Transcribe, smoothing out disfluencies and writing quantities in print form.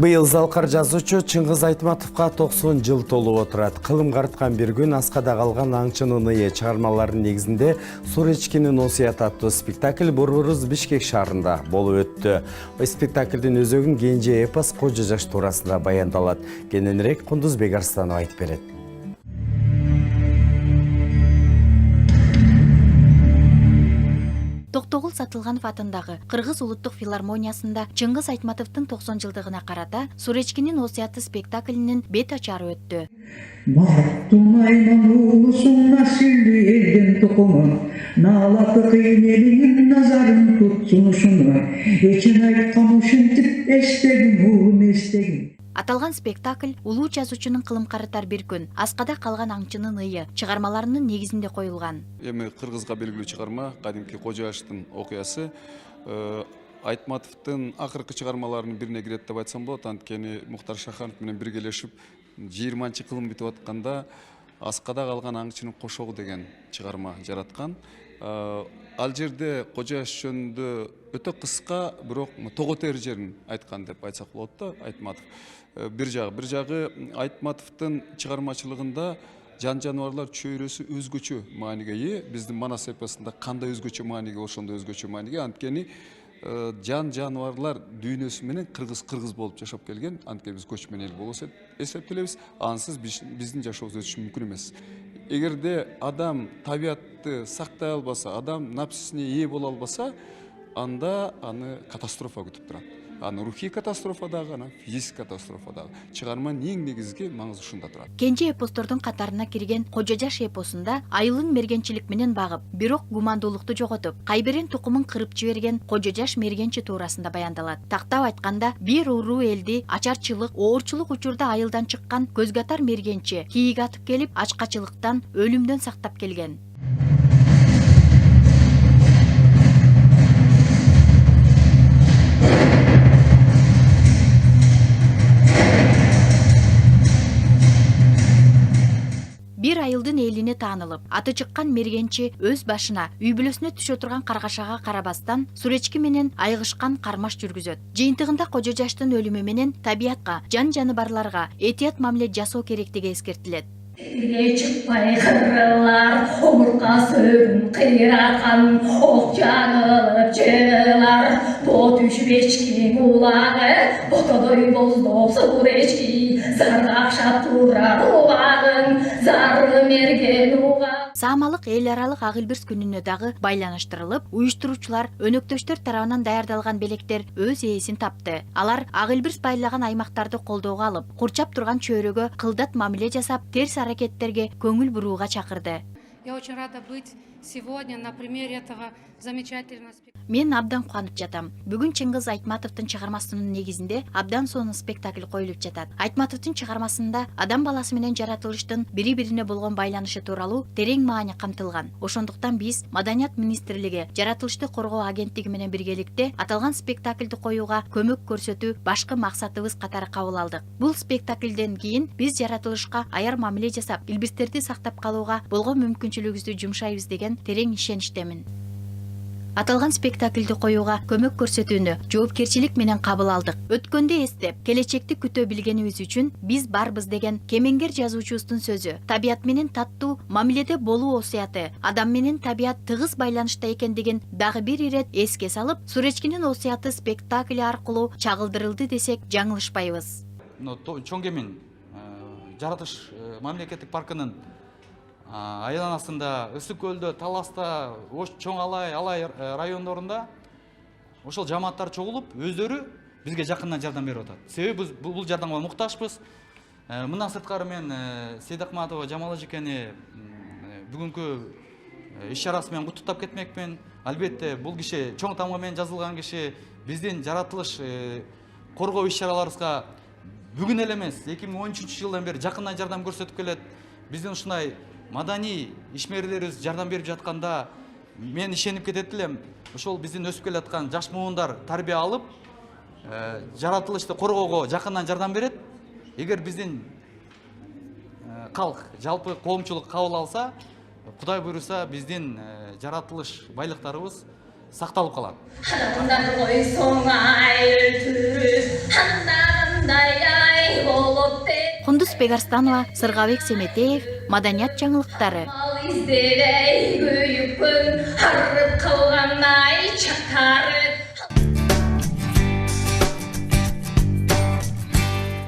Быйыл залкар жазуучу Чыңгыз Айтматовго 90 жыл толуп отурат. Кылым карткан бир күн аскада калган аңчынын ые чыгармаларынын негизинде Суречкинин осуяты аттуу спектакль Борборубуз Бишкек шаарында болуп өттү. Спектаклдин өзөгүн кенже эпос Кожо жаш туурасында баяндалат. Кененирээк Кундузбек Арстанов айтып берет. Токтогул Сатылганов атындагы Кыргыз улуттук филармониясында Чыңгыз Айтматовдун 90 жылдыгына карата Суречкинин осуяты спектаклинин бет ачары өттү. Бактумайман улусун насилдүү элдин тукумун, наалаты кыйын элиңин назарын тут сунушуна, эчен айткан ушинтип эстегин улум эстегин. Аталган спектакль улуу жазуучунун кылым карытар бир күн аскада калган аңчынын ые чыгармаларынын негизинде коюлган. Эми кыргызга белгилүү чыгарма кадимки Кожо жаштын окуясы. Айтматовдун акыркы чыгармаларынын бирине кирет деп айтсам болот. Анткени Мухтар Шаханов менен биргелешип 20 кылым бүтүп атканда аскада калган аңчынын кошогу деген чыгарма жараткан. Ал жерде Кожо жаш жөнүндө өтө кыска, бирок того тер жерин айткан деп айтсак болот да Айтматов. Бир жагы Айтматовдун чыгармачылыгында жан жаныбарлар чөйрөсү өзгөчө мааниге ээ. Биздин Манас эпосунда кандай өзгөчө мааниге, ошондой өзгөчө мааниге. Анткени жан жаныбарлар дүйнөсү менен кыргыз болуп жашап келген. Анткени биз көчмөн эл болуп эсептелебиз. Ансыз биздин жашообуз өтүшү мүмкүн эмес. Эгерде адам табиятты сактай албаса, адам напсисине ээ боло албаса, анда аны катастрофа күтүп турат. Аны рухий катастрофа дагы, аны физик катастрофа дагы. Чыгарманын эң негизги маңызы ушунда турат. Кенже эпостордун катарына кирген Кожо жаш эпосунда айылын мергенчилик менен багып, бирок гумандуулукту жоготуп, кайбирен тукумун кырып жиберген Кожо жаш мергенчи туурасында баяндалат. Тактап айтканда, бир уруу элди ачарчылык, оорчулук учурда айылдан чыккан көзгатар мергенчи кийик атып келип, ачкачылыктан, өлүмдөн сактап келген. Бир айылдын элине таанылып, аты чыккан мергенчи өз башына үй бүлөсүнө түшө турган каргашага карабастан Суречки менен айгышкан кармаш жүргүзөт. Жыйынтыгында Кожо жаштын өлүмү менен табиятка, жан жаныбарларга этият мамиле жасоо керектиги эскертилет. Эле чыкпай кырылар, омурка сөгүн кыйраткан, ок жанылып жыгылар, бо түшбечки улагы, ботодой боздоп Суречки, заргакшап турар убагын, зары мерген уга. Саамалык эл аралык Агылбирс күнүнө дагы байланыштырылып, уюштуруучулар, өнөктөштөр тарабынан даярдалган белектер өз ээсин тапты. Алар Агылбирс байлаган аймактарды колдоого алып, курчап турган чөйрөгө кылдат мамиле жасап, терс аракеттерге көңүл бурууга чакырды. Я очень рада быть сегодня на примере этого замечательного спектакля. Мен абдан кубанып жатам. Бүгүн Чыңгыз Айтматовдун чыгармасынын негизинде абдан сонун спектакль коюлуп жатат. Айтматовдун чыгармасында адам баласы менен жаратылыштын бири-бирине болгон байланышы тууралуу терең маани камтылган. Ошондуктан биз Маданият министрлиги, Жаратылышты коргоо агенттиги менен биргеликте аталган спектакльди коюуга көмөк көрсөтүү башкы максатыбыз катары кабыл алдык. Бул спектакльден кийин биз жаратылышка аяр мамиле жасап, илбирстерди сактап калууга болгон мүмкүнчүлүгүбүздү жумшайбыз деген терең ишеничтемин. Аталган спектакльди коюуга көмөк көрсөтүүнү жоопкерчилик менен кабыл алдык. Өткөндө эстеп, келечекти күтө билгенибиз үчүн биз барбыз деген кемеңгер жазуучубуздун сөзү, табият менен таттуу мамиледе болуу осуяты, адам менен табият тыгыз байланышта экендигин дагы бир ирет эске салып, Суречкинин осуяты спектакли аркылуу чагылдырылды десек жаңылышпайбыз. Чоң Кемин жаратылыш мамлекеттик паркынын айланасында, Ысык көлдө, Таласта, Чоң Алай райондорунда ошол жамааттар чогулуп, өздөрү бизге жакындан жардам берип атат. Себеби биз бул жардамга муктажбыз. Мындан сырткары мен Сейдахматова Жамал эжекени бүгүнкү иш-чарасы менен куттуктап кетмекмин. Албетте бул киши чоң тамга менен жазылган киши, биздин жаратылыш коргоо иш-чараларыбызга бүгүн эле эмес, 2013-жылдан бери жакындан жардам көрсөтүп келет. Биздин ушундай маданий ишмерлерибиз жардам берип жатканда мен ишенип кетет элем. Ошол биздин өсүп келаткан жаш муундар тарбия алып, жаратылышты коргоого жакындан жардам берет. Эгер биздин калк, жалпы коомчулук кабыл алса, Кудай буйруса, биздин жаратылыш байлыктарыбыз сакталып калат. ай болуп Кундуз Пегарстанова, Сыргабек Семетеев, маданият жаңылыктары. Издебей күйіп күн